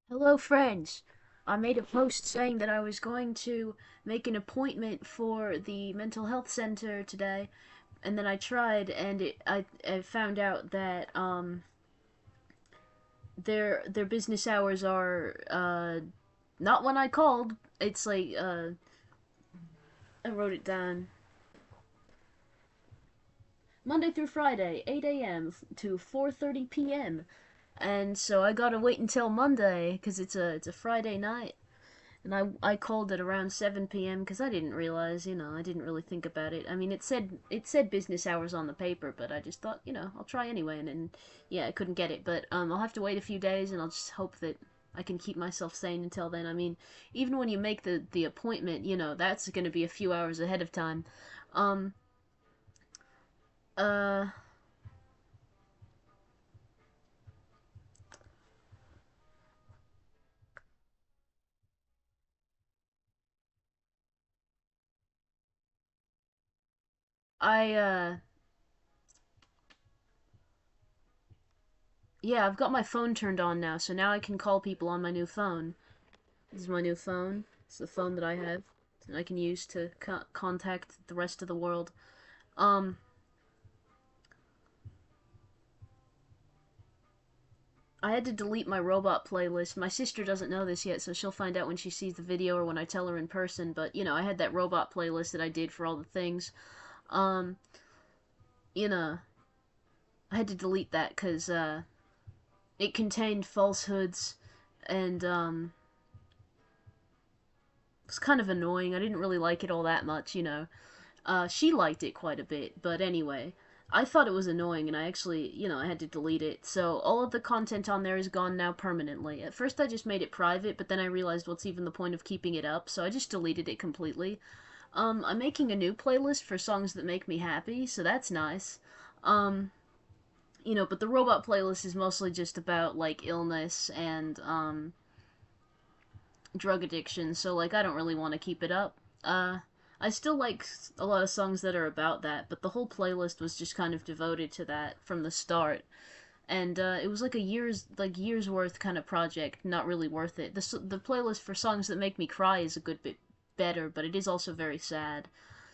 Hello, friends. I made a post saying that I was going to make an appointment for the mental health center today, and then I tried, and I found out that their business hours are not when I called. It's like I wrote it down. Monday through Friday, 8 a.m. to 4:30 p.m. And so I gotta wait until Monday because it's a Friday night. And I called at around 7 p.m. because I didn't realize, I didn't really think about it. I mean, it said business hours on the paper, but I just thought, I'll try anyway. And then, yeah, I couldn't get it. But I'll have to wait a few days, and I'll just hope that I can keep myself sane until then. I mean, even when you make the appointment, that's going to be a few hours ahead of time. Um, uh, I yeah, I've got my phone turned on now, so now I can call people on my new phone. This is my new phone. It's the phone that I have that I can use to contact the rest of the world. Um, I had to delete my robot playlist. My sister doesn't know this yet, so she'll find out when she sees the video or when I tell her in person. But I had that robot playlist that I did for all the things. Um, you know, I had to delete that because it contained falsehoods and it was kind of annoying. I didn't really like it all that much. She liked it quite a bit, but anyway, I thought it was annoying, and I actually, I had to delete it. So all of the content on there is gone now permanently. At first, I just made it private, but then I realized what's even the point of keeping it up, so I just deleted it completely. I'm making a new playlist for songs that make me happy, so that's nice. Um, but the robot playlist is mostly just about like illness and drug addiction, so like I don't really want to keep it up. I still like a lot of songs that are about that, but the whole playlist was just kind of devoted to that from the start, and it was like a years worth kind of project. Not really worth it. The playlist for songs that make me cry is a good bit better, but it is also very sad.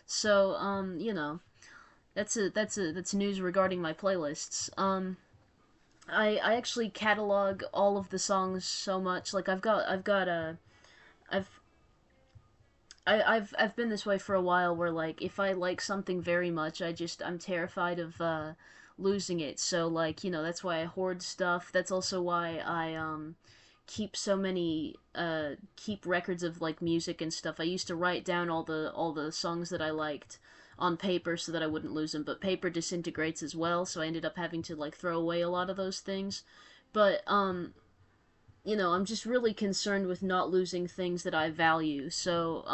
So that's news regarding my playlists. I actually catalog all of the songs so much. Like I've got a I've I've been this way for a while where like if I like something very much, I'm terrified of losing it. So like, that's why I hoard stuff. That's also why I keep so many keep records of like music and stuff. I used to write down all the songs that I liked on paper so that I wouldn't lose them, but paper disintegrates as well, so I ended up having to like throw away a lot of those things. But I'm just really concerned with not losing things that I value. So,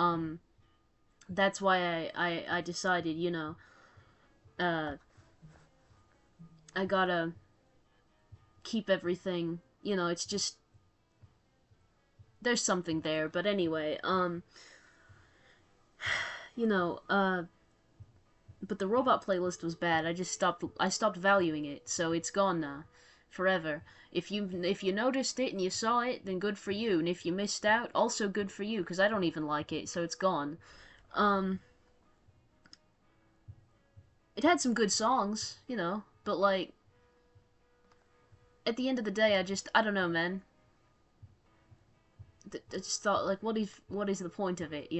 that's why I decided, uh, I gotta keep everything. It's just there's something there. But anyway, you know, uh, but the robot playlist was bad. I stopped valuing it, so it's gone now, forever. If you noticed it and you saw it, then good for you. And if you missed out, also good for you, because I don't even like it, so it's gone. Um, it had some good songs, but like at the end of the day, I don't know, man. I just thought like, what is the point of it?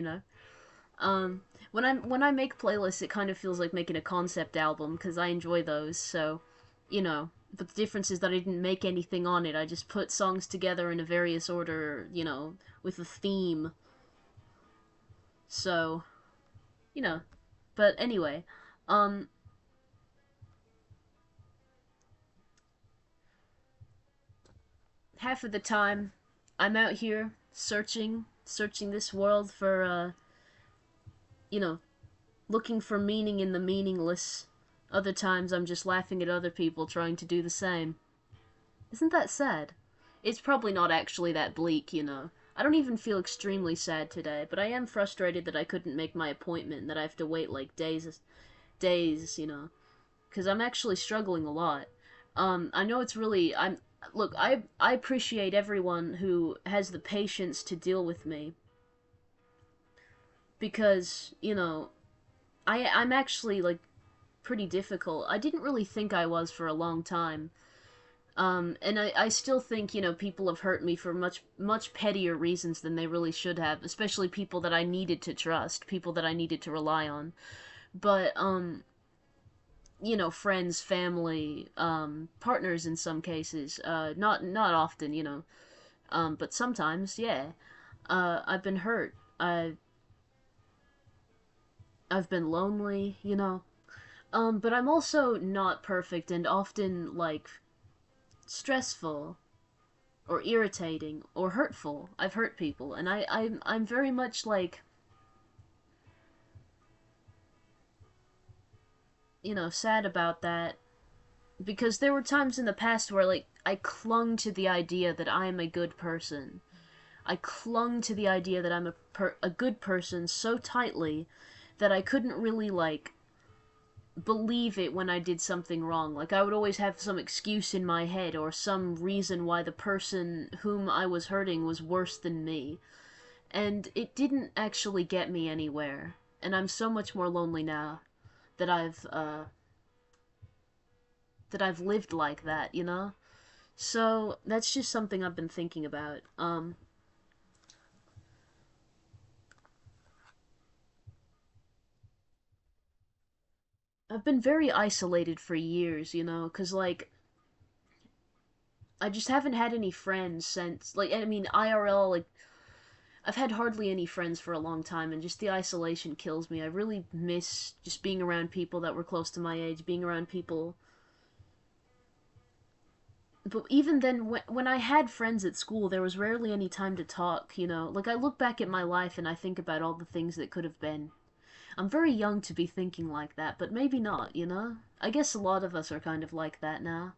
Um, when I make playlists, it kind of feels like making a concept album because I enjoy those. So, but the difference is that I didn't make anything on it. I just put songs together in a various order, with a theme. So, you know. But anyway, um, half of the time I'm out here searching this world for you know, looking for meaning in the meaningless. Other times I'm just laughing at other people trying to do the same. Isn't that sad? It's probably not actually that bleak. I don't even feel extremely sad today, but I am frustrated that I couldn't make my appointment and that I have to wait like days, because I'm actually struggling a lot. I know it's really Look, I appreciate everyone who has the patience to deal with me because, I'm actually like pretty difficult. I didn't really think I was for a long time. And I still think, people have hurt me for much pettier reasons than they really should have, especially people that I needed to trust, people that I needed to rely on. But, friends, family, partners in some cases, not often, but sometimes, yeah. I've been hurt. I've been lonely, but I'm also not perfect and often, like, stressful or irritating or hurtful. I've hurt people, and I'm very much like, sad about that because there were times in the past where like I clung to the idea that I am a good person. I clung to the idea that I'm a good person so tightly that I couldn't really like believe it when I did something wrong. Like I would always have some excuse in my head or some reason why the person whom I was hurting was worse than me. And it didn't actually get me anywhere. And I'm so much more lonely now that I've lived like that, So that's just something I've been thinking about. I've been very isolated for years, because like I just haven't had any friends since like I mean IRL like I've had hardly any friends for a long time, and just the isolation kills me. I really miss just being around people that were close to my age, being around people. But even then, when I had friends at school, there was rarely any time to talk, Like, I look back at my life and I think about all the things that could have been. I'm very young to be thinking like that, but maybe not, I guess a lot of us are kind of like that now.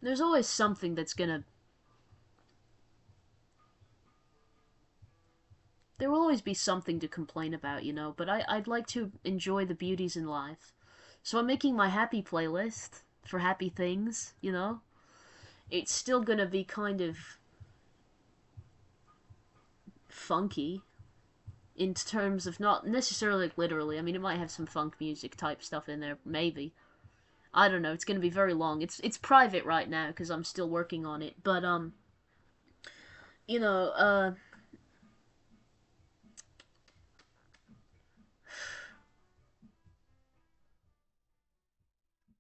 There's always something that's gonna. There will always be something to complain about, but I'd like to enjoy the beauties in life. So I'm making my happy playlist for happy things. It's still gonna be kind of funky in terms of not necessarily like literally. I mean, it might have some funk music type stuff in there, maybe. I don't know. It's gonna be very long. It's private right now because I'm still working on it. But you know, uh,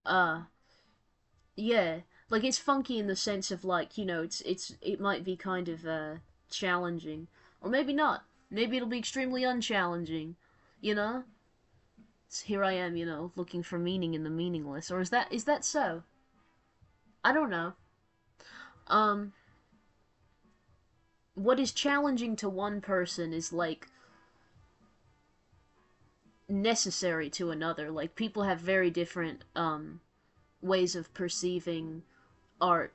uh, yeah, like it's funky in the sense of like it might be kind of challenging, or maybe not. Maybe it'll be extremely unchallenging. You know, so here I am. Looking for meaning in the meaningless, or is that so? I don't know. Um, what is challenging to one person is like necessary to another. Like people have very different ways of perceiving art,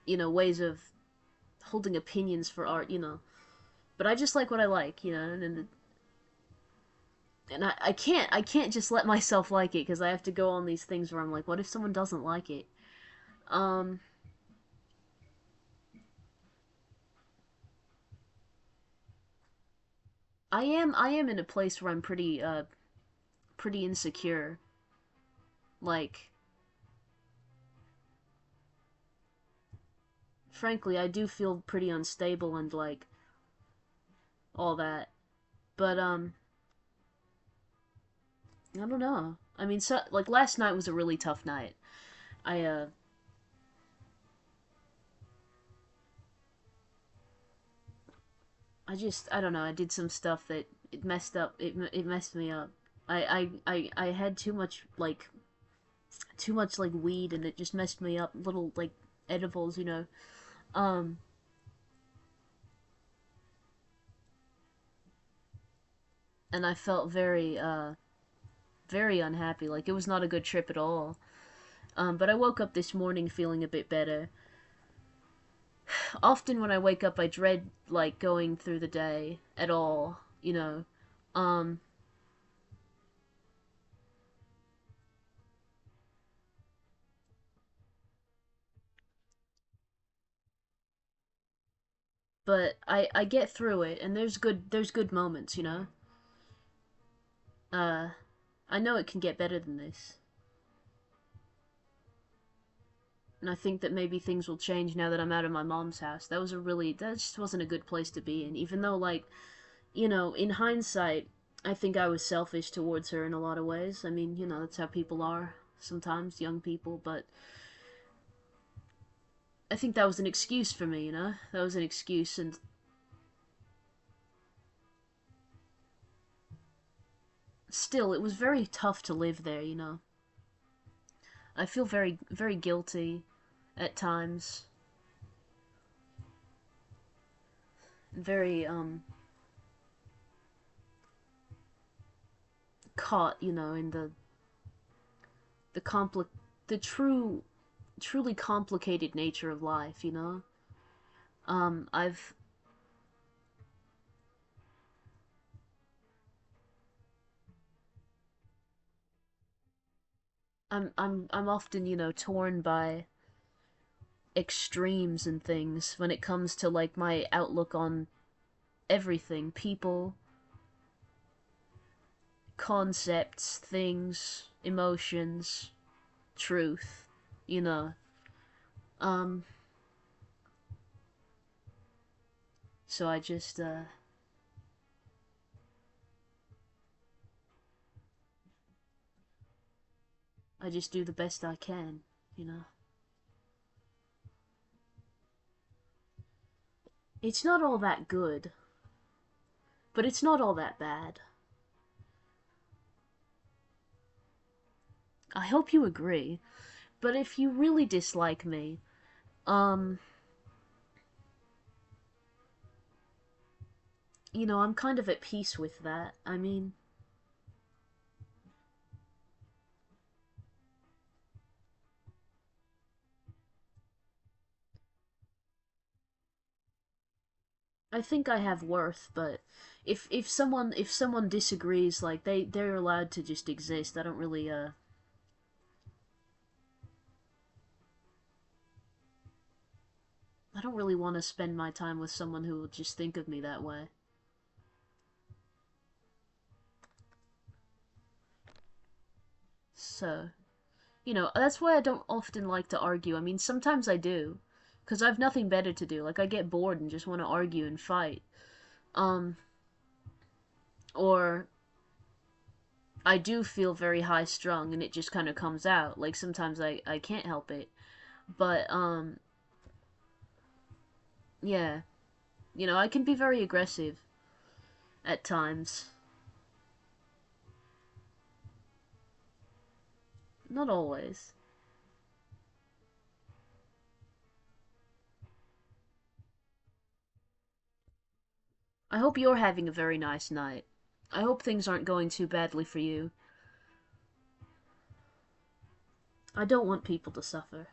ways of holding opinions for art. But I just like what I like, and I can't just let myself like it because I have to go on these things where I'm like, what if someone doesn't like it? Um, I am in a place where I'm pretty insecure. Like, frankly, I do feel pretty unstable and like all that. But I don't know. I mean, so like last night was a really tough night. I I don't know. I did some stuff that it messed up. It messed me up. I had too much like weed, and it just messed me up. Little like edibles. Um, and I felt very unhappy. Like it was not a good trip at all. But I woke up this morning feeling a bit better. Often when I wake up, I dread like going through the day at all. Um, But I get through it, and there's good moments, you know. Uh, I know it can get better than this, and I think that maybe things will change now that I'm out of my mom's house. That just wasn't a good place to be in, even though, like, in hindsight, I think I was selfish towards her in a lot of ways. I mean, that's how people are sometimes, young people, but I think that was an excuse for me, you know? That was an excuse, and still, it was very tough to live there, you know? I feel very, very guilty at times. Very, caught, in the compli- the truly complicated nature of life, you know? I've I'm often, torn by extremes and things when it comes to like my outlook on everything, people, concepts, things, emotions, truth, you know. Um so I just do the best I can, you know. It's not all that good, but it's not all that bad. I hope you agree. But if you really dislike me, um, I'm kind of at peace with that. I mean, I think I have worth, but if someone disagrees, like they're allowed to just exist. I don't really want to spend my time with someone who will just think of me that way. So, that's why I don't often like to argue. I mean, sometimes I do, because I have nothing better to do. Like I get bored and just want to argue and fight. Um, or I do feel very high strung and it just kind of comes out. Like sometimes I can't help it. But yeah, I can be very aggressive at times. Not always. I hope you're having a very nice night. I hope things aren't going too badly for you. I don't want people to suffer.